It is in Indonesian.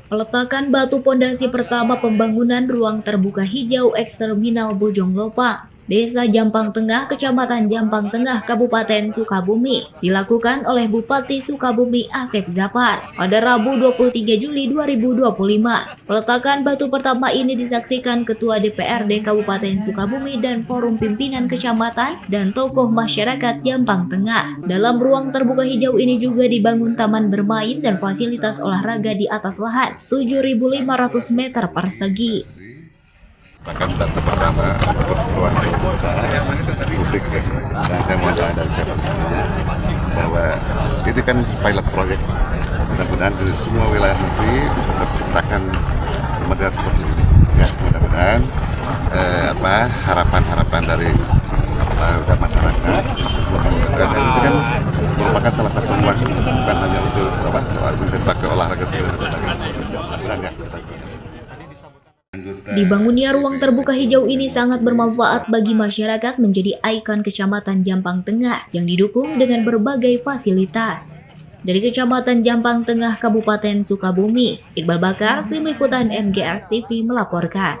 Peletakan batu pondasi pertama pembangunan ruang terbuka hijau eksterminal Bojong Lopang, Desa Jampang Tengah, Kecamatan Jampang Tengah, Kabupaten Sukabumi, dilakukan oleh Bupati Sukabumi Asep Zapar pada Rabu 23 Juli 2025. Peletakan batu pertama ini disaksikan Ketua DPRD Kabupaten Sukabumi dan Forum Pimpinan Kecamatan dan tokoh masyarakat Jampang Tengah. Dalam ruang terbuka hijau ini juga dibangun taman bermain dan fasilitas olahraga di atas lahan 7.500 meter persegi. Bahkan data pertama ruang terbuka publik dan saya mohon doa dari siapa semuanya bahwa ini kan pilot project, mudah-mudahan di semua wilayah negeri bisa terciptakan model seperti ini ya, mudah-mudahan harapan-harapan dari warga masyarakat dan itu kan merupakan salah satu ruang bukan hanya untuk dipakai olahraga dan sebagainya. Dibangunnya ruang terbuka hijau ini sangat bermanfaat bagi masyarakat menjadi ikon Kecamatan Jampang Tengah yang didukung dengan berbagai fasilitas. Dari Kecamatan Jampang Tengah, Kabupaten Sukabumi, Iqbal Bakar, Tim Liputan MGS TV melaporkan.